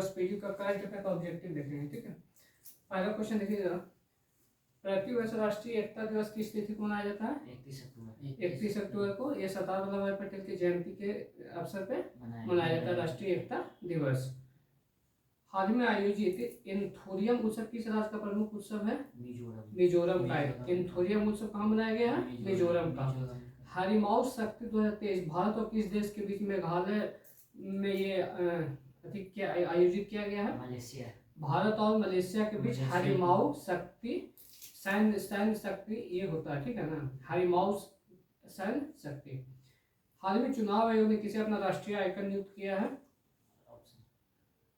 Speedy का current affair का objective देखेंगे, ठीक है। पहला क्वेश्चन देखिए जरा, प्रतिवर्ष राष्ट्रीय एकता दिवस किस तिथि को मनाया जाता है? 31 अक्टूबर को। ये सरदार वल्लभ भाई पटेल की जयंती के अवसर पे मनाया जाता है राष्ट्रीय एकता दिवस। हाल में आयोजित एंथोरियम उत्सव किस राज्य का प्रमुख उत्सव है? मिजोरम का। एंथोरियम उत्सव कहाँ मनाया गया है? मिजोरम का। हरिमाऊ शक्ति 2023 भारत और किस देश के बीच मेघालय में ये आयोजित किया गया है? मलेशिया। भारत और मलेशिया के बीच हरिमाऊ शक्ति सैन्य शक्ति ये होता है, ठीक है ना, हरिमाऊ सैन्य शक्ति। हाल में चुनाव आयोग ने किसे अपना राष्ट्रीय आइकन नियुक्त किया है?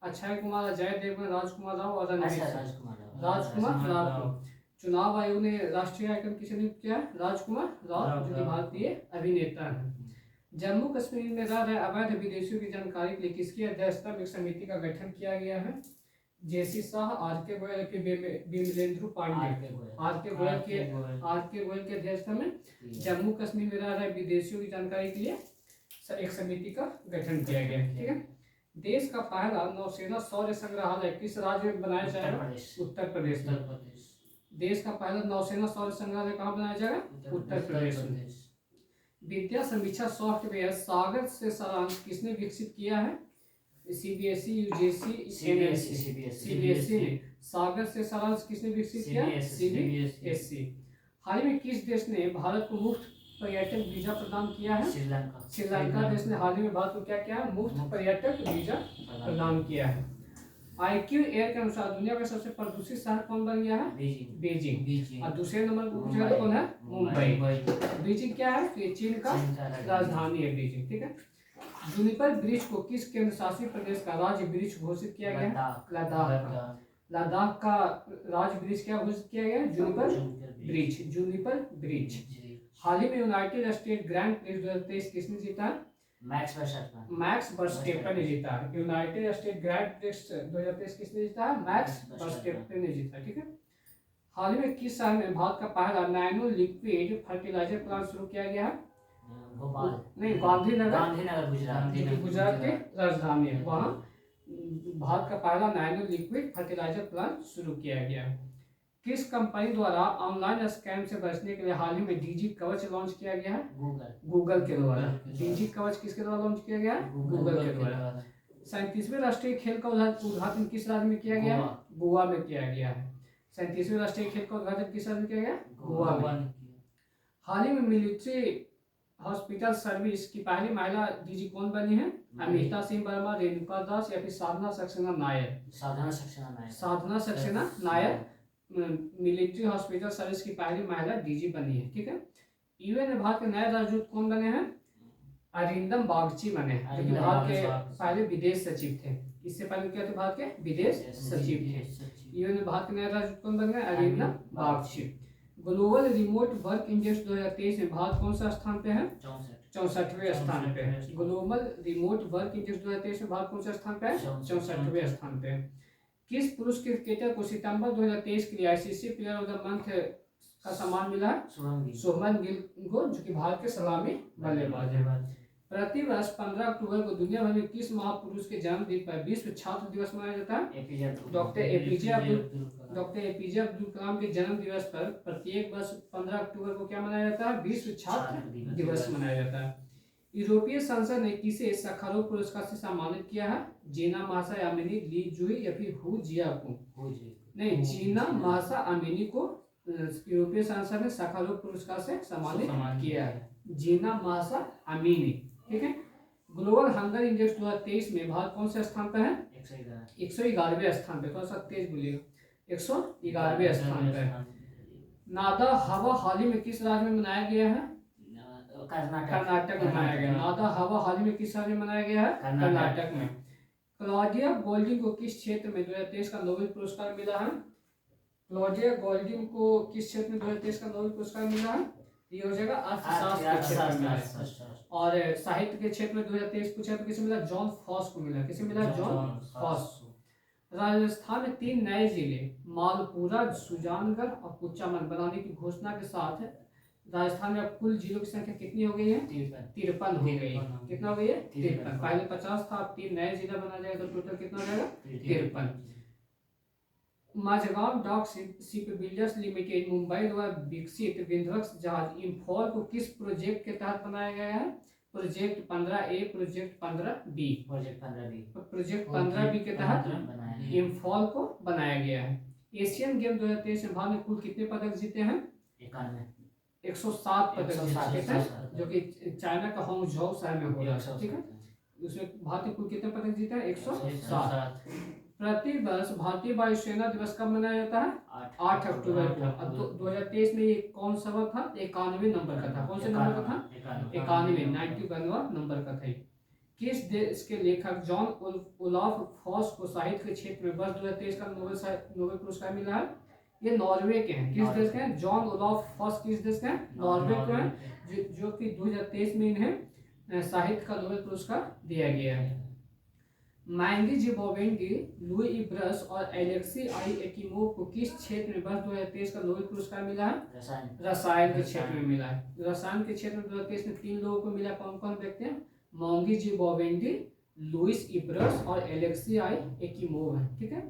अक्षय कुमार, अजय देवगन, राजकुमार राव और रणवीर सिंह। राजकुमार राव को चुनाव आयोग ने राष्ट्रीय आइकन किसे नियुक्त किया है? राजकुमार राव, जो कि भारतीय अभिनेता है। जम्मू कश्मीर में रह रहे अवैध विदेशियों की जानकारी के लिए किसकी अध्यक्षता में एक समिति का गठन किया गया है? जेसी शाह, आर.के. गोयल के विमलेंद्र पांडे। आर.के. गोयल के अध्यक्षता में जम्मू कश्मीर में रह रहे विदेशियों की जानकारी के लिए एक समिति का गठन किया गया, ठीक है। देश का पहला नौसेना शौर्य संग्रहालय किस राज्य में बनाया जाएगा? उत्तर प्रदेश में। देश का पहला नौसेना शौर्य संग्रहालय कहाँ बनाया जाएगा? उत्तर प्रदेश में। विद्या समीक्षा सॉफ्टवेयर सागर से सारांश किसने विकसित किया है? सीबीएसई, यूजीसी, सीबीएसई ने। सागर से सारांश किसने विकसित किया? सीबीएसई। हाल में किस देश ने भारत को मुफ्त पर्यटक वीजा प्रदान किया है? श्रीलंका देश ने हाल ही में भारत को क्या किया है? मुफ्त पर्यटक वीजा प्रदान किया है। IQ एयर के अनुसार दुनिया का सबसे प्रदूषित शहर कौन बन गया है? बीजिंग। और दूसरे नंबर पर शहर कौन है? मुंबई। बीजिंग क्या है? तो ये चीन का राजधानी है बीजिंग, ठीक है। जूनिपर वृक्ष को किस केंद्र शासित प्रदेश का राज्य वृक्ष घोषित किया गया है? लद्दाख का राज्य वृक्ष क्या घोषित किया गया? जूनिपर वृक्ष। हाल ही में यूनाइटेड स्टेट ग्रैंड प्रिक्स 2023 किसने जीता? मैक्स वर्स्टेपन ने जीता है। यूनाइटेड स्टेट ग्रैंड प्रिक्स 2023 किसने जीता है? मैक्स वर्स्टेपन ने जीता, ठीक है। हाल ही में किस शहर में भारत का पहला नैनो लिक्विड फर्टिलाइजर प्लांट शुरू किया गया है? गांधीनगर, गुजरात के राजधानी है, वहाँ भारत का पहला नैनो लिक्विड फर्टिलाइजर प्लांट शुरू किया गया है। किस कंपनी द्वारा ऑनलाइन स्कैम से बचने के लिए हाल ही में डीजी कवच लॉन्च किया गया है? गूगल के द्वारा। डीजी कवच किसके द्वारा लॉन्च किया गया है? गूगल के द्वारा। 37वें राष्ट्रीय खेल का उद्घाटन किस राज्य में किया गया है? गोवा में किया गया है। 37वें राष्ट्रीय खेल का उद्घाटन किस राज्य में किया गया? गोवा में। हाल ही में मिलिट्री हॉस्पिटल सर्विस की पहली महिला डीजी कौन बनी है? अमिता सिंह वर्मा, रेणुका दास या फिर Sadhana Saxena Nair military hospital service की पहली महिला डीजी बनी है, ठीक है। यूएन में भारत के नए राजदूत कौन बने हैं? अरिंदम बागची बने हैं, जो कि भारत के पहले विदेश सचिव थे। इससे पहले क्या थे? भारत के विदेश सचिव थे। यूएन में भारत के नए राजदूत कौन बन गए? Arindam Bagchi. Global remote work index 2023 में भारत कौन सा स्थान पे है? 64वें स्थान पे है। ग्लोबल रिमोट वर्क इंडेक्स 2023 में भारत कौन सा स्थान पे है? 64वें स्थान पे। किस पुरुष क्रिकेटर को सितंबर 2023 के लिए ICC player of the month का सम्मान मिला है? शुभमन गिल को, जो कि भारत के सलामी बल्लेबाज है। प्रतिवर्ष 15 अक्टूबर को दुनिया भर में किस महापुरुष के जन्मदिन पर विश्व छात्र दिवस मनाया जाता है? डॉक्टर एपीजे अब्दुल कलाम के जन्म दिवस पर प्रत्येक वर्ष 15 अक्टूबर को क्या मनाया जाता है? विश्व छात्र दिवस मनाया जाता है। यूरोपीय संसद ने किसे सखारोव पुरस्कार से सम्मानित किया है? जीना मासा अमीनी, ली जुई या फिर हु जियाकू? नहीं, जीना मासा अमीनी को यूरोपीय संसद ने सखारोव पुरस्कार से सम्मानित किया है। जीना मासा अमीनी, ठीक है। ग्लोबल हंगर इंडेक्स 2023 में भारत कौन से स्थान पर है? 111वें स्थान पे। थोड़ा सा तेज बोलिएगा। 111वें स्थान पे। नादा हवा हाल ही में किस राज्य में मनाया गया है? कर्नाटक में मनाया गया। नादा हवा हाल ही में किस राज्य में मनाया गया है? कर्नाटक में। क्लॉडिया गोल्डिंग को किस क्षेत्र में 2023 का नोबेल पुरस्कार मिला है? क्लॉडिया गोल्डिंग को किस क्षेत्र में 2023 का नोबेल पुरस्कार मिला है? ये हो जाएगा अर्थशास्त्र के क्षेत्र में। और साहित्य के क्षेत्र में 2023 पूछा तो किसे मिला? जॉन फॉस को मिला। किसे मिला? John FOSS. राजस्थान में 3 नए जिले मालपुरा, सुजानगढ़ और कुचामन बनाने की घोषणा के साथ राजस्थान में अब कुल जिलों की संख्या कितनी हो गई है? 53 हो गई। कितना हो गई है? 53। पहले 50 था, अब 3 नए जिला बना जाएगा तो टोटल कितना हो जाएगा? 53। Mazagon Dock Shipbuilders Limited Mumbai द्वारा विकसित विध्वंस जहाज इंफॉल को किस प्रोजेक्ट के तहत बनाया गया है? Project 15A, project 15B। Project 15B के तहत इंफॉल को बनाया गया है। एशियन गेम 2023 में भारत ने कुल कितने पदक जीते हैं? 107 पदक जीते हैं, जो कि चाइना का होंगझोउ शहर में हो रहा है। ठीक है, उसमें भारत ने कुल कितने पदक जीता है? 107। प्रति वर्ष भारतीय वायुसेना दिवस कब मनाया जाता है? 8 अक्टूबर को। 2023 में ये कौन सा था? 91 नंबर का था। कौन से नंबर का था? 91 नंबर का था। किस देश के लेखक जॉन ओलाफ फॉस को साहित्य के क्षेत्र में वर्ष 2023 का नोबेल पुरस्कार मिला है? ये नॉर्वे के हैं। किस देश के हैं? जॉन ओलाफ फॉस किस देश के हैं? नॉर्वे के हैं, जो कि 2023 में इन्हें साहित्य का नोबेल पुरस्कार दिया गया है। मैंगी जिबोवेंगी, लुई इब्रस और एलेक्सी आई एकिमोव को किस क्षेत्र में वर्ष 2023 का नोबेल पुरस्कार मिला है? रसायन के क्षेत्र में मिला है। रसायन के क्षेत्र में 2023 में 3 लोगों को मिला। कौन कौन व्यक्ति हैं? मैंगी जिबोवेंगी, लुइस इब्रस और एलेक्सी आई एकिमोव है। ठीक है।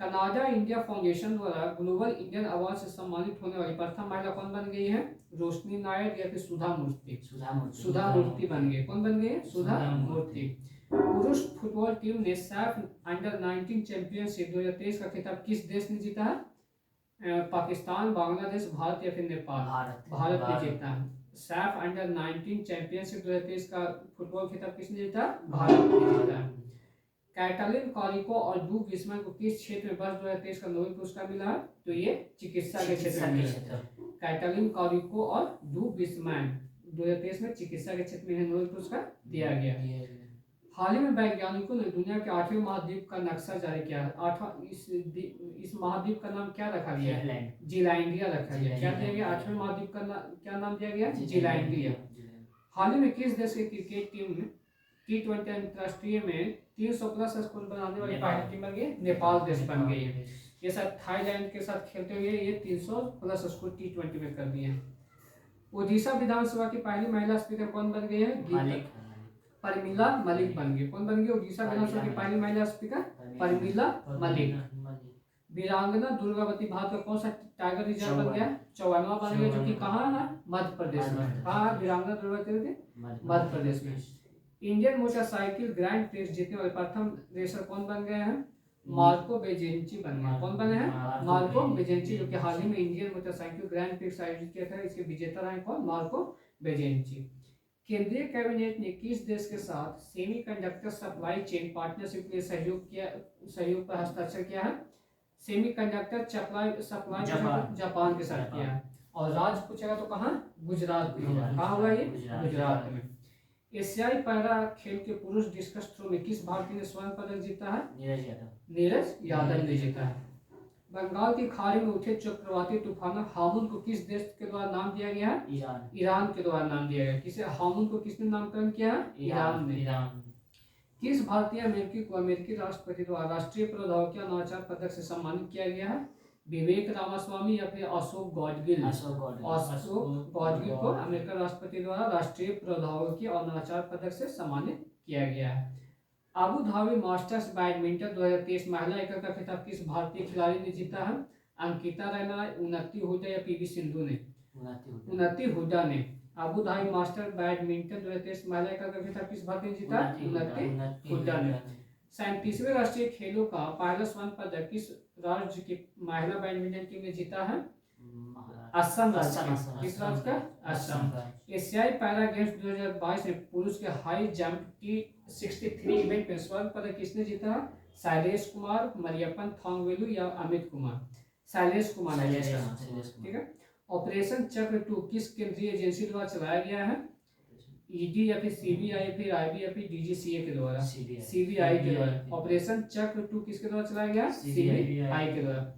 कनाडा इंडिया फाउंडेशन द्वारा ग्लोबल इंडियन अवार्ड से सम्मानित होने वाली प्रथम महिला कौन बन गई है? रोशनी नायक या फिर सुधा मूर्ति? सुधा मूर्ति बन गई। कौन बन गई है? सुधा मूर्ति। पुरुष फुटबॉल टीम ने सैफ अंडर-19 चैंपियनशिप 2023 का खिताब किस देश ने जीता है? पाकिस्तान, बांग्लादेश, भारत या फिर नेपाल? भारत ने जीता है। सैफ अंडर-19 चैंपियनशिप 2023 का फुटबॉल खिताब किसने जीता? भारत ने जीता है। कैटलिन कारिको और डू विस्मैन को किस क्षेत्र में वर्ष 2023 का नोबेल पुरस्कार मिला है? तो ये चिकित्सा के क्षेत्र में मिला। कैटलिन कारिको और डू विस्मैन 2023 में चिकित्सा के क्षेत्र में इन्हें नोबेल पुरस्कार दिया गया। हाल ही में वैज्ञानिकों ने दुनिया के 8वें महाद्वीप का नक्शा जारी किया है। इस महाद्वीप का नाम क्या रखा गया है? जीलैंडिया रखा गया। क्या दिया गया? 8वें महाद्वीप का क्या नाम दिया गया? जीलैंडिया। हाल ही में किस देश की क्रिकेट टीम ने T20 अंतरराष्ट्रीय में 300+ स्कोर बनाने वाली पहली टीम बन गई? नेपाल देश बन गई है। ये सब थाईलैंड के साथ खेलते हुए ये 300+ स्कोर T20 में कर दिए हैं। ओडिशा विधानसभा की पहली महिला स्पीकर कौन बन गई है? परमिला मलिक बन गई। कौन बन गई ओडिशा विधानसभा की पहली महिला स्पीकर? परमिला मलिक। वीरांगना दुर्गावती भारत का कौन सा टाइगर रिजर्व बन गया? 54वां बन गया, जो कि कहाँ है? मध्य प्रदेश में। कहाँ वीरांगना दुर्गावती? मध्य प्रदेश में। इंडियन मोटरसाइकिल ग्रैंड प्रिक्स जीतने वाले प्रथम रेसर कौन बन गए हैं? मार्को बेजेंची बन गए। कौन बने हैं? मार्को बेजेंची, जो कि हाल ही में इंडियन मोटरसाइकिल ग्रैंड प्रिक्स आयोजित किया था। इसके विजेता रहे कौन? मार्को बेजेंची। केंद्रीय कैबिनेट ने किस देश के साथ सेमीकंडक्टर सप्लाई चेन पार्टनरशिप के लिए सहयोग पर हस्ताक्षर किया है? सेमीकंडक्टर सप्लाई जापान के साथ किया है। और राज्य पूछेगा तो कहाँ? गुजरात में। कहाँ हुआ ये? गुजरात में। एशियाई पैरा खेल के पुरुष डिस्कस थ्रो में किस भारतीय ने स्वर्ण पदक जीता है? नीरज यादव ने जीता है। बंगाल की खाड़ी में उठे चक्रवाती तूफान हामुन को किस देश के द्वारा नाम दिया गया है? ईरान के द्वारा नाम दिया गया। किसे हामुन को किसने नामकरण किया है? ईरान ने। किस भारतीय अमेरिकी को अमेरिकी राष्ट्रपति द्वारा राष्ट्रीय प्रौद्योगिकी नवाचार पदक से सम्मानित किया गया है? विवेक रामास्वामी या फिर अशोक गॉडगिल? अशोक गॉडगिल को अमेरिका राष्ट्रपति द्वारा राष्ट्रीय प्रौद्योगिकी और नवाचार पदक से सम्मानित किया गया है। अबू धाबी मास्टर्स बैडमिंटन 2023 महिला एकल का खिताब किस भारतीय खिलाड़ी ने जीता है? अंकिता रैना, उन्नति हुड्डा या पीवी सिंधु ने? उन्नति हुड्डा ने। अबू धाबी मास्टर बैडमिंटन 2023 महिला एकल का खिताब किस भारतीय ने जीता? उन्नति हुड्डा ने। 37वें राष्ट्रीय खेलों का पहला स्वर्ण पदक किस राज्य की महिला बैडमिंटन टीम ने जीता है? असम राज्य। किस राज्य का? असम। एशियाई पैरा गेम्स 2022 में पुरुष के हाई जंप T63 इवेंट में स्वर्ण पदक किसने जीता? शैलेश कुमार, मरियप्पन थोंगवेलु या अमित कुमार? शैलेश कुमार ने जीता। ठीक है। ऑपरेशन चक्र 2 किस केंद्रीय एजेंसी द्वारा चलाया गया है? ईडी या फिर सीबीआई या फिर आईबी या फिर डीजीसीए के द्वारा? सीबीआई के द्वारा। ऑपरेशन चक्र 2 किसके द्वारा चलाया गया? सीबीआई के द्वारा।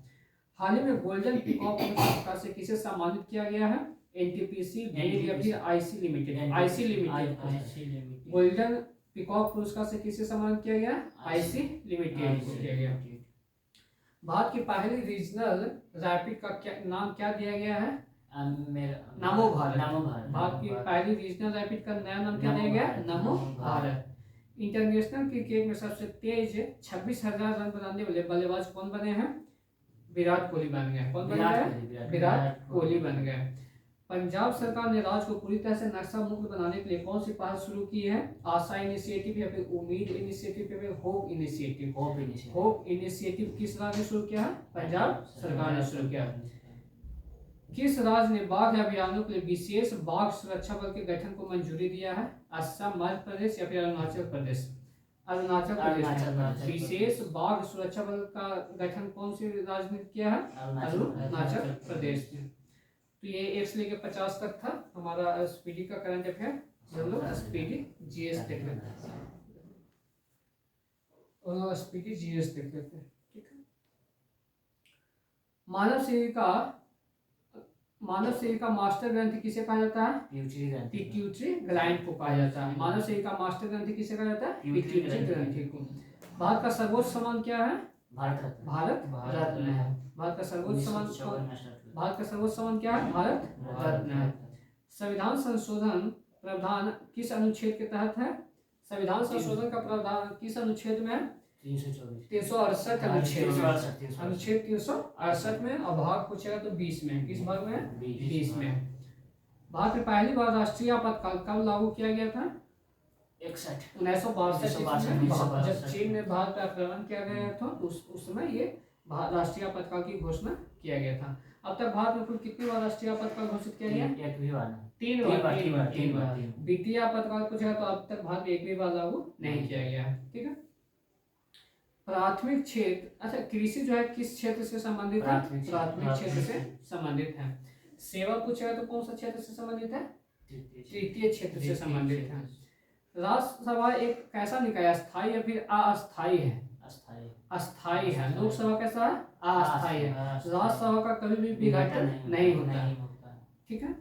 हाल ही में गोल्डन पीकॉक पुरस्कार से किसे सम्मानित किया गया है? एनटीपीसी, भेल या फिर IC limited? IC limited. Golden peacock पुरस्कार से किसे सम्मानित किया गया? आईसी लिमिटेड को किया गया। भारत की पहली रीजनल रैपिड का नाम क्या दिया गया है? नमो भारत। नमो भारत। भारत की पहली रीजनल रैपिड का नया नाम क्या दिया गया? नमो भारत। इंटरनेशनल क्रिकेट में सबसे तेज 26,000 रन बनाने वाले बल्लेबाज कौन बने हैं? विराट कोहली बन गए। कौन बन गए? विराट कोहली बन गए। पंजाब सरकार ने राज्य को पूरी तरह से नक्शा मुक्त बनाने के लिए कौन सी पहल शुरू की है? आशा इनिशिएटिव या फिर उम्मीद इनिशिएटिव या फिर होप इनिशिएटिव? होप इनिशिएटिव किस राज्य ने शुरू किया है? पंजाब सरकार ने शुरू किया। किस राज्य ने बाघ अभियानों के लिए विशेष बाघ सुरक्षा बल के गठन को मंजूरी दिया है? असम, मध्य प्रदेश या फिर अरुणाचल प्रदेश? अरुणाचल प्रदेश। विशेष बाघ सुरक्षा बल का गठन कौन से राज्य ने किया है? अरुणाचल प्रदेश ने। तो ये 1 से लेकर 50 तक था हमारा स्पीडी का करंट अफेयर। हम लोग स्पीडी जीएस देख लेते हैं और स्पीडी जीएस देख लेते हैं। ठीक है। मानव शरीर का मास्टर ग्रंथि किसे कहा जाता है? पिट्यूटरी ग्लैंड को कहा जाता है। मानव शरीर का मास्टर ग्रंथि किसे कहा जाता है? पिट्यूटरी ग्रंथि को। भारत का सर्वोच्च सम्मान क्या है? भारत रत्न है। भारत का सर्वोच्च सम्मान क्या है? भारत रत्न है। संविधान संशोधन प्रावधान किस अनुच्छेद के तहत है? संविधान संशोधन का प्रावधान किस अनुच्छेद में है? 368 अनुच्छेद 368 में। और भाग पूछेगा तो 20 में। किस भाग में? 20 में। भारत में पहली बार राष्ट्रीय आपातकाल कब लागू किया गया था? 1962 जब चीन ने भारत पर आक्रमण किया गया था उस समय ये राष्ट्रीय आपातकाल की घोषणा किया गया था। अब तक भारत में कुल कितनी बार राष्ट्रीय आपातकाल घोषित किया गया? 3 बार। वित्तीय आपातकाल पूछेगा तो अब तक भारत में एक भी बार लागू नहीं किया गया है। ठीक है। प्राथमिक क्षेत्र, अच्छा कृषि जो है किस क्षेत्र से संबंधित है? प्राथमिक क्षेत्र से संबंधित है। सेवा पूछेगा तो कौन सा क्षेत्र से संबंधित है? तृतीय क्षेत्र से संबंधित है। राज्यसभा एक कैसा निकाय, स्थायी या फिर अस्थायी है? अस्थायी है। लोकसभा कैसा है? अस्थायी है। राज्यसभा का कभी भी विघटन नहीं होता। ठीक है।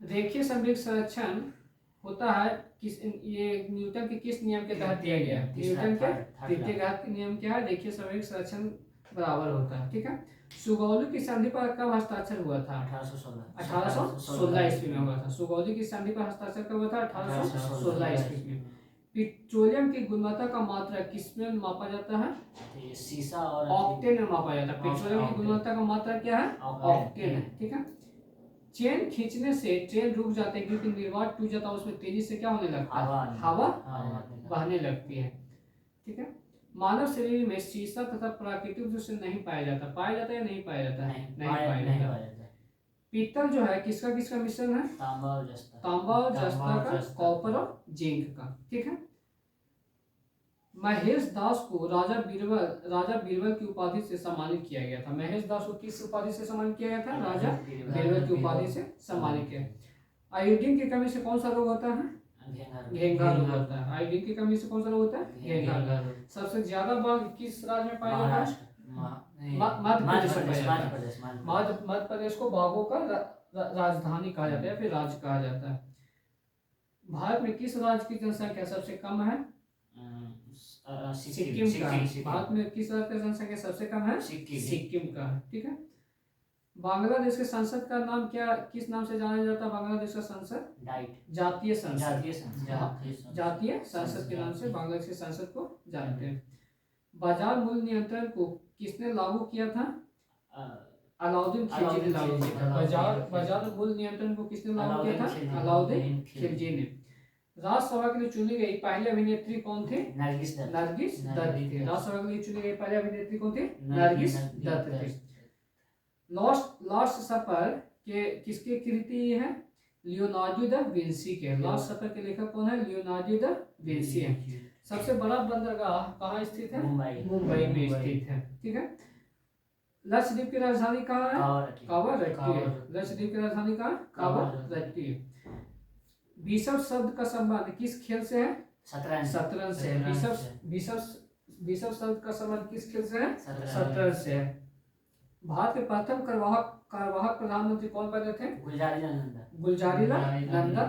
रेखीय समृद्ध संरक्षण होता है किस, ये न्यूटन के किस नियम के तहत दिया गया है? न्यूटन के तृतीय घात नियम क्या है? रेखीय समृद्ध संरक्षण बराबर होता है। ठीक है। सुगौली की संधि पर कब हस्ताक्षर हुआ था? 1816 ईस्वी में हुआ था। सुगौली की संधि पर हस्ताक्षर कब हुआ था? 1816 ईस्वी में। पेट्रोलियम की गुणवत्ता का मात्रा किसमें मापा जाता है? सीसा और ऑक्टेन में मापा जाता है। पेट्रोलियम की गुणवत्ता का मात्रा क्या है? ऑक्टेन है। ठीक है। चेन खींचने से ट्रेन रुक जाते हैं क्योंकि निर्वात टूट जाता है, उसमें तेजी से क्या होने लगता है? हवा बहने लगती है। ठीक है। मानव शरीर में शीशा तथा प्राकृतिक रूप से नहीं पाया जाता। पाया जाता है या नहीं पाया जाता? नहीं पाया जाता। पीतल जो है किसका मिश्रण है? तांबा और जस्ता का, कॉपर और जिंक का। ठीक है। महेश दास को राजा बीरबल की उपाधि से सम्मानित किया गया था। महेश दास को किस उपाधि से सम्मानित किया गया था? राजा बीरबल की उपाधि से सम्मानित किया। आयोडीन की कमी से कौन सा रोग होता है? घेंघा रोग होता है। आयोडीन की कमी से कौन सा रोग होता है? घेंघा रोग। सबसे ज्यादा बाघ किस राज्य में पाया जाता है? मध्य प्रदेश को बाघों का राजधानी कहा जाता है या फिर राज्य कहा जाता है। भारत में किस राज्य की जनसंख्या सबसे कम है? सिक्किम का। भारत में किस राज्य की जनसंख्या सबसे कम है? सिक्किम का। ठीक है। बांग्लादेश के संसद का नाम क्या, किस नाम से जाना जाता है? बांग्लादेश का संसद जातीय संसद के नाम से बांग्लादेश के संसद को जानते हैं। बाजार मूल्य नियंत्रण को किसने लागू किया था? अलाउद्दीन खिलजी ने लागू किया था। बाजार मूल्य नियंत्रण को किसने लागू किया था? अलाउद्दीन खिलजी ने। राज्यसभा के लिए चुनी गई पहली अभिनेत्री कौन थे? नरगिस दत्त थे। राज्यसभा के लिए चुनी गई पहली अभिनेत्री कौन थे? नरगिस दत्त थे। लास्ट सपर के किसकी कृति है? लियोनार्डो दा विंसी के। लास्ट सपर के लेखक कौन है? लियोनार्डो दा विंसी है। सबसे बड़ा बंदरगाह कहाँ स्थित है? मुंबई में स्थित है। ठीक है। लक्षद्वीप की राजधानी कहाँ है? कावरत्ती है। लक्षद्वीप की राजधानी कहाँ? कावरत्ती है। बिशप शब्द का संबंध किस खेल से है? शतरंज से। बिशप शब्द का संबंध किस खेल से है? शतरंज से है। भारत के प्रथम कार्यवाहक प्रधानमंत्री कौन बने थे? गुलजारीलाल नंदा।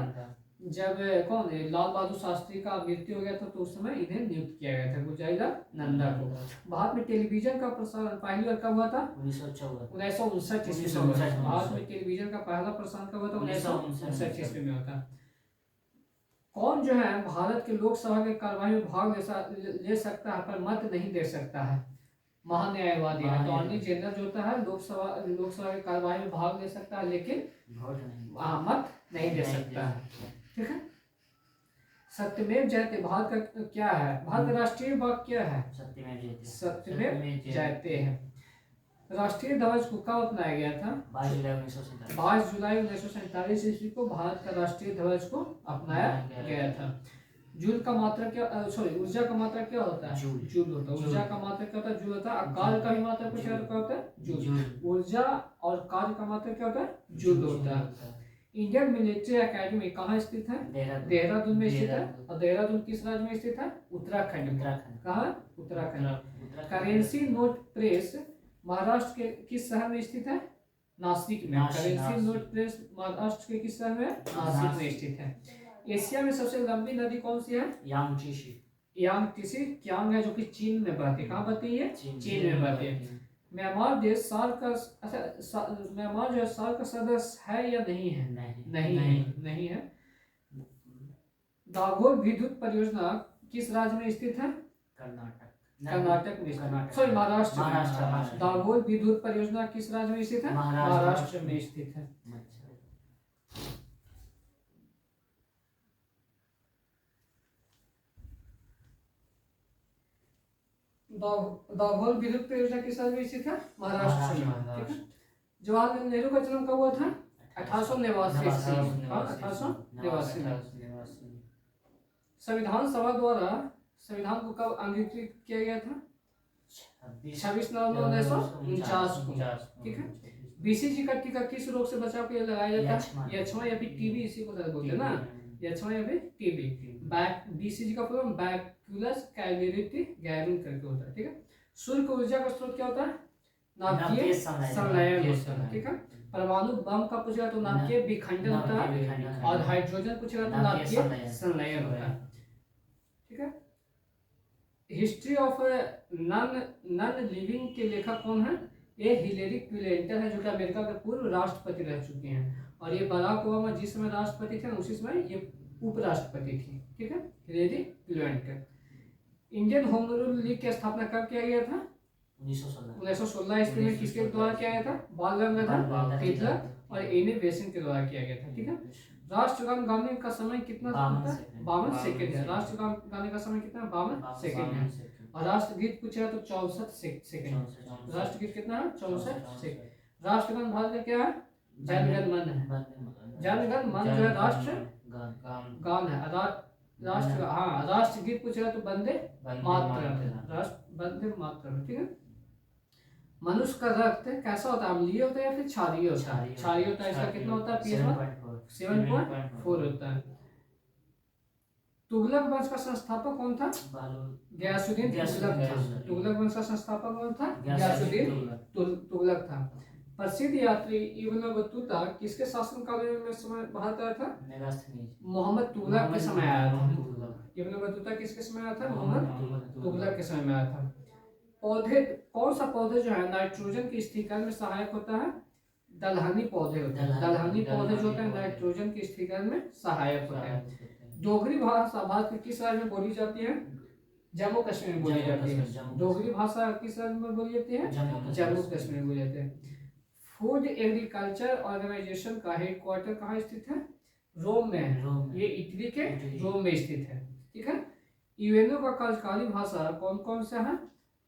जब कौन है लाल बहादुर शास्त्री का मृत्यु हो गया था, तो उस समय इन्हें नियुक्त किया गया था, गुजाइला नंदा को। भारत में टेलीविजन का प्रसारण पहली बार कब हुआ था? 1959 ईस्वी में। भारत में टेलीविजन का पहला प्रसारण कब हुआ था? 1959 ईस्वी में होता। कौन जो है भारत के लोकसभा के कार्यवाही में भाग ले सकता है पर मत नहीं दे सकता है? महान्यायवादी अटॉर्नी जनरल जो होता है लोकसभा के कार्यवाही में भाग ले सकता है लेकिन मत नहीं दे सकता है। ठीक है। सत्यमेव जयते भारत का क्या है? भारत का राष्ट्रीय वाक्य क्या है? सत्यमेव जयते है। राष्ट्रीय ध्वज को कब अपनाया गया था? 22 जुलाई 1947 ईस्वी को भारत का राष्ट्रीय ध्वज को अपनाया गया था। जूल का मात्रा क्या, सॉरी ऊर्जा का मात्रा क्या होता है? जूल होता है। ऊर्जा का मात्रा क्या होता है? जूल होता है। कार्य का भी मात्रा कुछ क्या होता है? जूल। ऊर्जा और कार्य का मात्रा क्या होता है? जूल होता है। इंडियन मिलिट्री एकेडमी कहाँ स्थित है? देहरादून में स्थित है। और देहरादून किस राज्य में स्थित है? उत्तराखंड में। कहाँ? Uttarakhand. Currency note press Maharashtra के किस शहर में स्थित है? नासिक में। करेंसी नोट प्रेस महाराष्ट्र के किस शहर में? नासिक में स्थित है। एशिया में सबसे लंबी नदी कौन सी है? यांगटीसी क्यांग है, जो कि चीन में बहती है। कहाँ बहती है? चीन में बहती है। म्यांमार देश सार्क का म्यांमार जो है सार्क का सदस्य है या नहीं है? नहीं है। दाभोल विद्युत परियोजना किस राज्य में स्थित है? कर्नाटक में। सॉरी महाराष्ट्र। दाभोल विद्युत परियोजना किस राज्य में स्थित है? महाराष्ट्र में स्थित है। दाभोल विद्युत परियोजना किस राज्य में स्थित है? महाराष्ट्र में। ठीक है। जवाहरलाल नेहरू का जन्म कब हुआ था? 1889 में। संविधान सभा द्वारा संविधान को कब अंगीकृत किया गया था? 26 नवंबर 1949 को। ठीक है। बीसीजी का टीका किस रोग से बचाव के लिए लगाया जाता है? यक्ष्मा या फिर टीबी, इसी को बोलते हैं ना, यक्ष्मा या फिर टीबी। बीसीजी का फुल बैक्यूलस कैलिरिटी गैरिन करके होता है। ठीक है। सूर्य की ऊर्जा का स्रोत क्या होता है? नाभिकीय संलयन होता है। ठीक है। परमाणु बम का पूछेगा तो नाभिकीय विखंडन होता है, और हाइड्रोजन पूछेगा तो नाभिकीय संलयन होता है। ठीक है। हिस्ट्री ऑफ नॉन लिविंग के लेखक कौन है? ये हिलेरी क्लिंटन है, जो कि अमेरिका के पूर्व राष्ट्रपति रह चुके हैं। और ये बराक ओबामा जिस समय राष्ट्रपति थे उसी समय ये उपराष्ट्रपति थी। ठीक है। Hillary Clinton. Indian home rule league की स्थापना कब किया गया था? 1916 ईस्वी में। किसके द्वारा किया गया था? बाल गंगाधर तिलक और एनी बेसेंट के द्वारा किया गया था। ठीक है। राष्ट्रगान गाने का समय कितना होता है? 52 सेकंड है। राष्ट्रगान गाने का समय कितना? 52 सेकंड है। और राष्ट्रगीत पूछा तो 64 सेकंड। राष्ट्रगीत कितना है? 64 सेकंड। राष्ट्रगान भारत का क्या है? जनगण मन है। जनगण मन जो है राष्ट्र गान है। राष्ट्र राष्ट्रगीत पूछेगा तो वंदे मातरम। वंदे मातरम। ठीक है। मनुष्य का रक्त कैसा होता है? अम्लीय होता है या फिर क्षारीय होता है? क्षारीय होता है। इसका कितना होता है? 7.4 होता है। तुगलक वंश का संस्थापक कौन था? गयासुद्दीन तुगलक था। तुगलक वंश का संस्थापक कौन था? गयासुद्दीन तुगलक था। प्रसिद्ध यात्री इब्न बतूता किसके शासनकाल में समय भारत आया था? मोहम्मद तुगलक के समय आया था। इब्न बतूता किसके समय आया था? मोहम्मद तुगलक के समय में आया था। पौधे, कौन सा पौधे जो है नाइट्रोजन की स्थिरीकरण में सहायक होता है? दलहनी पौधे होते हैं। दलहनी पौधे जो होते हैं नाइट्रोजन की स्थिरीकरण में सहायक होते हैं। डोगरी भाषा भारत के किस राज्य में बोली जाती है? जम्मू कश्मीर में बोली जाती है। डोगरी भाषा किस राज्य में बोली जाती है? जम्मू कश्मीर में बोली जाती है। फूड एग्रीकल्चर ऑर्गेनाइजेशन का हेडक्वार्टर कहाँ स्थित है? रोम में है। ये इटली के रोम में स्थित है। ठीक है। यूएनओ का कार्यकारी भाषा कौन कौन सा है?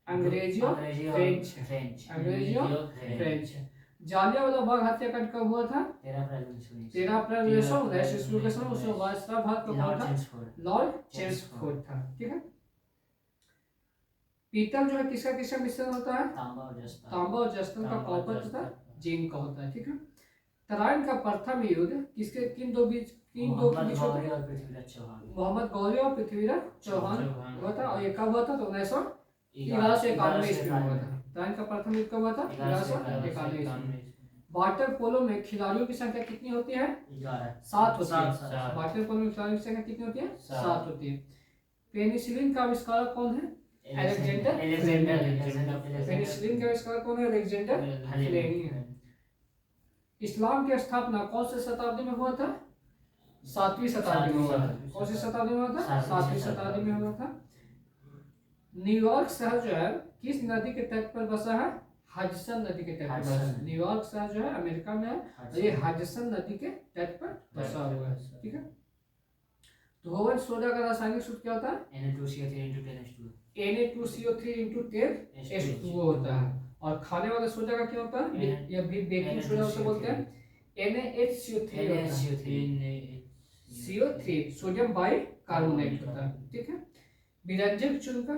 अंग्रेजी और फ्रेंच। अंग्रेजी और फ्रेंच। जालियांवाला बाग हत्याकांड कब हुआ था? 13 अप्रैल 1919 ईस्वी के समय। उसमें वायसराय भारत का कौन था? लॉर्ड चेम्सफोर्ड था। ठीक है। पीतल जो है किसका किसका मिश्रण होता है? तांबा और जस्ता का कॉपर तथा जिंक का होता है। ठीक है। तराइन का प्रथम युद्ध किसके किन दो बीच मोहम्मद गौरी और पृथ्वीराज चौहान। मोहम्मद गौरी और पृथ्वीराज चौहान हुआ था। और ये कब हुआ था? तो 1991 ईस्वी में हुआ था। तराइन का प्रथम युद्ध कब हुआ था? 1991 ईस्वी में। वाटर पोलो में खिलाड़ियों की संख्या कितनी होती है? 11 7 होती है। सात। वाटर पोलो में खिलाड़ियों की संख्या कितनी होती है? सात। 7 होती है। पेनिसिलिन का आविष्कारक कौन है? अलेक्जेंडर पेनिसिलिन का आविष्कारक कौन है? अलेक्जेंडर फ्लेमिंग है। इस्लाम की स्थापना कौन सी शताब्दी में हुआ था? 7वीं शताब्दी में हुआ था। कौन सी शताब्दी में हुआ था? 7वीं शताब्दी में हुआ था। न्यूयॉर्क शहर जो है किस नदी के तट पर बसा है? हडसन नदी के तट पर बसा है। न्यूयॉर्क शहर जो है अमेरिका में है और ये हडसन नदी के तट पर बसा हुआ है। ठीक है। धोवन सोडा का रासायनिक सूत्र क्या होता है? Na2CO3 into 10H2O होता है। और खाने वाले सोडा का क्या होता है? या बेकिंग सोडा उसे बोलते हैं NaHCO3 होता है। CO3 सोडियम बाई कार्बोनेट होता है। ठीक है। विरंजक चूर्ण का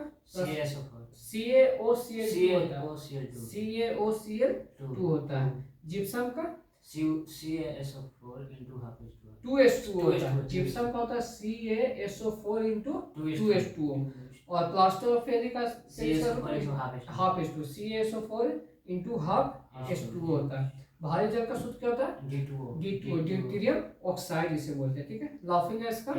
CaOCl2 होता है। CaOCl2 होता है। जिप्सम का CaSO4 into half H2O 2H2O होता है। जिप्सम का होता है CaSO4 into 2H2O। और प्लास्टर ऑफ पेरिस का CaSO4 into half H2O half H2 CaSO4 into half H2O होता है। भारी जल का सूत्र क्या होता है? D2O ड्यूटेरियम ऑक्साइड इसे बोलते हैं। ठीक है। लाफिंग गैस का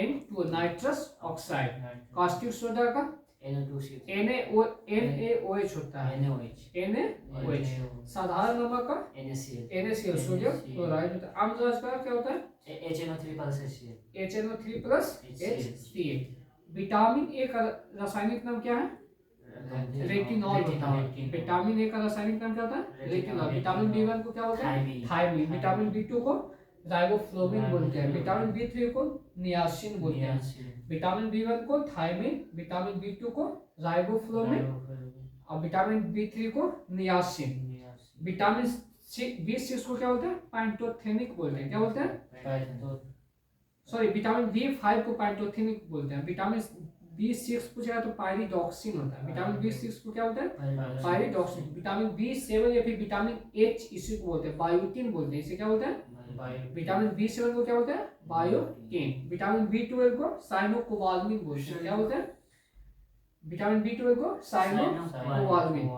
N2O nitrous oxide. Caustic soda का NaOH होता है। NaOH। साधारण नमक का NaCl सोडियम क्लोराइड होता है। अम्लजात का क्या होता है? HNO3 plus HCl। Vitamin A का रासायनिक नाम क्या है? रेटिनॉल होता है। विटामिन ए का रासायनिक नाम क्या होता है? रेटिनॉल। विटामिन B1 को क्या बोलते हैं? थायमिन। विटामिन B2 को राइबोफ्लोविन बोलते हैं। विटामिन B3 को नियासिन बोलते हैं। विटामिन B1 को थायमिन, विटामिन B2 को राइबोफ्लोविन और विटामिन B3 को नियासिन। विटामिन B6 को क्या बोलते हैं? पैंटोथेनिक बोलते हैं। क्या बोलते हैं? सॉरी, विटामिन B5 को पैंटोथेनिक बोलते हैं। विटामिन B6 पूछेगा तो पायरिडॉक्सिन होता है। विटामिन B6 को क्या बोलते हैं? पायरिडॉक्सिन। विटामिन B7 या फिर विटामिन H इसी को बोलते हैं बायोटिन बोलते हैं। इसे क्या बोलते हैं? विटामिन B7 को क्या बोलते हैं? बायोटिन। विटामिन B12 को साइनोकोबाल्मिन बोलते हैं। क्या बोलते हैं? विटामिन B12 को साइनोकोबाल्मिन।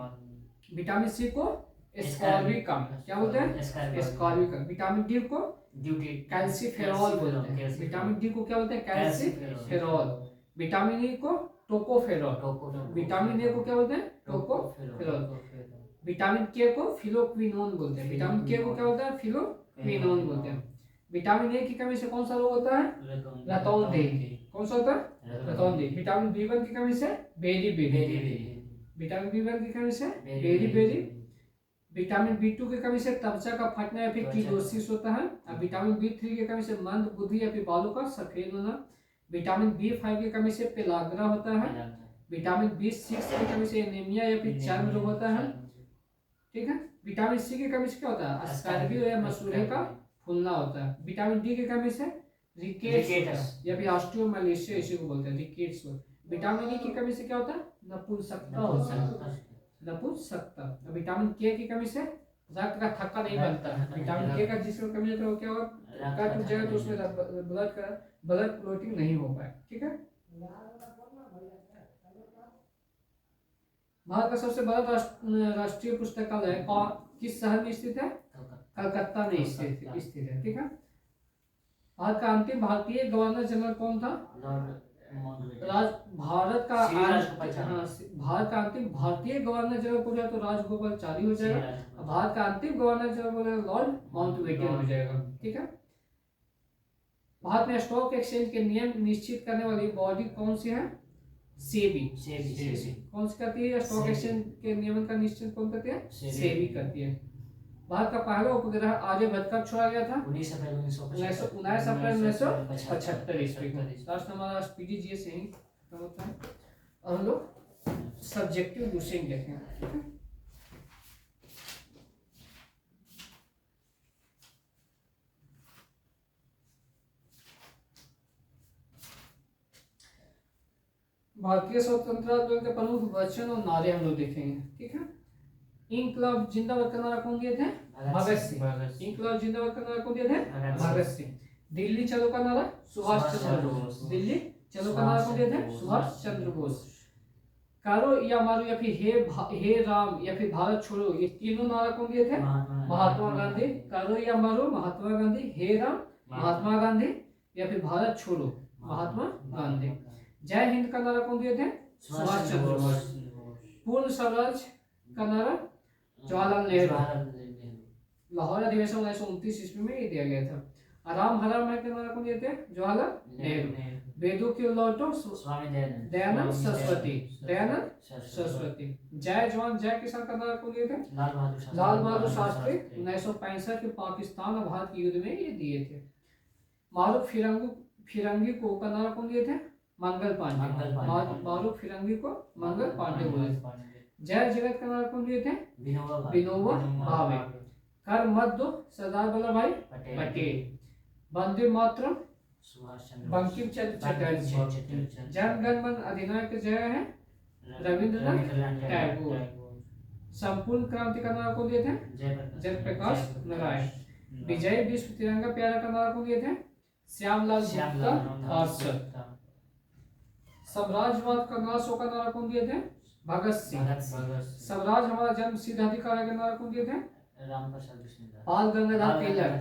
विटामिन C को एस्कॉर्बिकम। क्या बोलते हैं? एस्कॉर्बिकम। विटामिन D को कैल्सीफेरॉल बोलते हैं। विटामिन D को क्या बोलते हैं? कैल्सीफेरॉल। विटामिन E को टोकोफेरॉल। विटामिन A को क्या बोलते हैं? टोकोफेरॉल। विटामिन K को फिलोक्विनोन बोलते हैं। विटामिन K को क्या बोलते हैं? फिलोक्विनोन बोलते हैं। विटामिन A की कमी से कौन सा रोग होता है? रतौंधी। कौन सा होता है? रतौंधी। विटामिन B1 की कमी से बेरी। विटामिन B1 की कमी से बेरी। विटामिन B2 की कमी से त्वचा का फटना या फिर कीटोसिस होता है। अब विटामिन B3 की कमी से मंद बुद्धि या फिर बालों का सफेद होना। विटामिन B5 की कमी से पेलाग्रा होता है। विटामिन B6 की कमी से एनीमिया या फिर चर्म रोग होता है। ठीक है। विटामिन C की कमी से क्या होता है? स्कैर्बियो या मसूड़े का फूलना होता है। विटामिन D की कमी से रिकेट्स या फिर ऑस्टियोमालेशिया इसी को बोलते हैं, रिकेट्स। विटामिन E की कमी से क्या होता है? नपुंसकता होता है। नपुंसकता। विटामिन K की कमी से रक्त का थक्का नहीं बनता है। विटामिन K का जिसमें कमी होता है वो क्या होगा? कट टूट जाएगा तो उसमें ब्लड क्लोटिंग नहीं हो पाए। ठीक है। भारत का सबसे बड़ा राष्ट्रीय पुस्तकालय किस शहर में स्थित है? कलकत्ता में स्थित है। ठीक है। भारत का अंतिम भारतीय गवर्नर जनरल कौन था? भारत का अंतिम भारतीय गवर्नर जनरल हो जाए तो राजगोपालाचारी हो जाएगा। भारत का अंतिम गवर्नर जनरल हो जाएगा लॉर्ड माउंटबेटन हो जाएगा। ठीक है। भारत में स्टॉक एक्सचेंज के नियम निश्चित करने वाली बॉडी कौन सी है? सेबी। कौन सी करती है? स्टॉक एक्सचेंज के नियमन का निश्चित कौन करती है? सेबी करती है। भारत का पहला उपग्रह आर्यभट्ट कब छोड़ा गया था? 19 अप्रैल 1975 ईस्वी को। लास्ट हमारा PGGS यही खत्म होता है और हम लोग सब्जेक्टिव दूसरे देखें। ठीक है। भारतीय स्वतंत्रता आंदोलन के प्रमुख वचन और नारे हम लोग देखेंगे। ठीक है। इंकलाब जिंदाबाद का नारा कौन दिए थे? भगत सिंह। इंकलाब जिंदाबाद का नारा कौन दिए थे? भगत सिंह। दिल्ली चलो का नारा? सुभाष चंद्र बोस। दिल्ली चलो का नारा कौन दिए थे? सुभाष चंद्र बोस। करो या मारो या फिर हे राम या फिर भारत छोड़ो, ये तीनों नारा कौन दिए थे? महात्मा गांधी। करो या मरो महात्मा गांधी, हे राम महात्मा गांधी या फिर भारत छोड़ो महात्मा गांधी। जय हिंद का नारा कौन दिए थे? सुभाष चंद्र बोस। पूर्ण स्वराज का नारा जवाहरलाल नेहरू। लाहौर अधिवेशन 1929 ईस्वी में ये दिया गया था। आराम हराम है का नारा कौन दिए थे? जवाहरलाल नेहरू। वेदों की लौटो स्वामी दयानंद सरस्वती। दयानंद सरस्वती। जय जवान जय किसान का नारा कौन दिए थे? लाल बहादुर शास्त्री। 1965 के पाकिस्तान और भारत के युद्ध में ये दिए थे। मारूफ फिरंगी को का नारा कौन दिए थे? मंगल पांडे। मारूफ फिरंगी को मंगल पांडे बोले थे। जय जगत का नारा कौन दिए थे? विनोबा भावे। कर मत दो सरदार वल्लभ भाई पटेल। वंदे मातरम बंकिम चंद्र चटर्जी। जन गण मन अधिनायक जय है रविंद्रनाथ टैगोर। संपूर्ण क्रांति का नारा कौन दिए थे? जयप्रकाश नारायण। विजय विश्व तिरंगा प्यारा का नारा कौन दिए थे? श्यामलाल गुप्ता पार्षद। स्वराजवाद का नाश का नारा कौन दिए थे? भगत सिंह। स्वराज हमारा जन्म सिद्ध अधिकार है का नारा कौन दिए थे? बाल गंगाधर तिलक।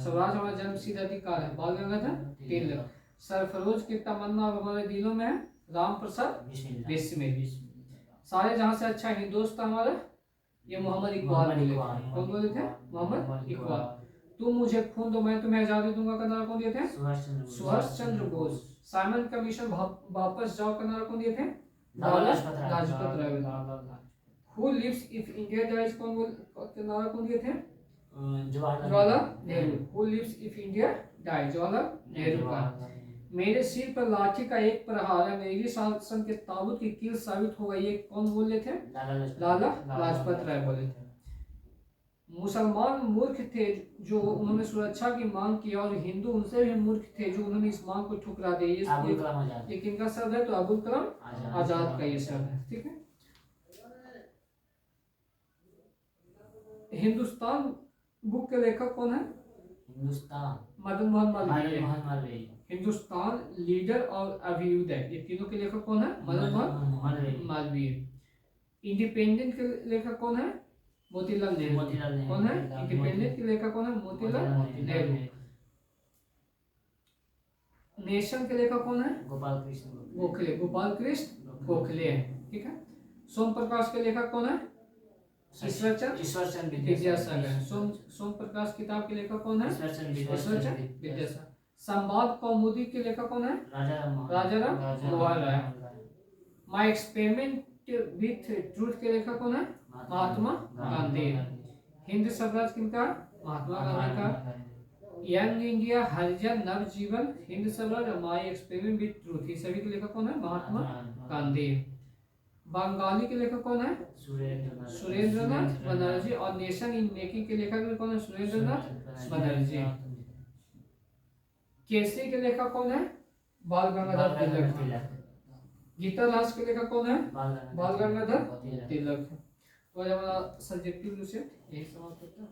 स्वराज हमारा जन्म सिद्ध अधिकार है, बाल गंगाधर तिलक। सरफरोज की तमन्ना हमारे दिलों में है, राम प्रसाद बिस्मिल। सारे जहां से अच्छा हिंदुस्तान हमारा, ये मोहम्मद इकबाल बोले। कौन बोले थे? मोहम्मद इकबाल। तुम मुझे खून दो मैं तुम्हें आजादी दूंगा का नारा कौन दिए थे? सुभाष चंद्र बोस। साइमन कमीशन वापस जाओ का नारा कौन दिए थे? Lajpat Rai. Who lives if India dies कौन नारा कौन दिए थे? Jawaharlal Nehru. Who lives if India dies? Jawaharlal Nehru का। मेरे सिर पर लाठी का एक प्रहार अंग्रेजी शासन के ताबूत की कील साबित होगा, ये कौन बोले थे? लाला लाजपत राय बोले थे। मुसलमान मूर्ख थे जो उन्होंने सुरक्षा की मांग की, और हिंदू उनसे भी मूर्ख थे जो उन्होंने इस मांग को ठुकरा दिया। ये किनका शब्द है? तो अबुल कलाम आजाद का ये शब्द है। ठीक है। हिंदुस्तान बुक के लेखक कौन है? मदन मोहन मालवीय। हिंदुस्तान लीडर और अभ्युदय, ये तीनों के लेखक कौन है? मदन मोहन मालवीय। इंडिपेंडेंट के लेखक कौन है? मोतीलाल नेहरू। कौन है इंडिपेंडेंट के लेखक? कौन है? मोतीलाल नेहरू। नेशन के लेखक कौन है? गोखले। गोपाल कृष्ण गोखले है। ठीक है। सोम प्रकाश के लेखक कौन है? ईश्वरचंद विद्यासागर। सोम प्रकाश किताब के लेखक कौन है? ईश्वरचंद विद्यासागर। संवाद कौमुदी के लेखक कौन है? Rajaram Mohan Roy. My experiment with truth के लेखक कौन है? महात्मा गांधी। हिंद स्वराज किनका? महात्मा गांधी का। यंग इंडिया हरिजन नवजीवन हिंद स्वराज और माय एक्सपेरिमेंट विथ ट्रूथ, ये सभी के लेखक कौन है? महात्मा गांधी। बंगाली के लेखक कौन है? सुरेंद्रनाथ बनर्जी। और नेशन इन मेकिंग के लेखक कौन है? सुरेंद्रनाथ बनर्जी। केसरी के लेखक कौन है? बाल गंगाधर तिलक। गीता दास के लेखक कौन है? बाल गंगाधर तिलक। तो हमारा सब्जेक्टिव यही समाप्त होता है।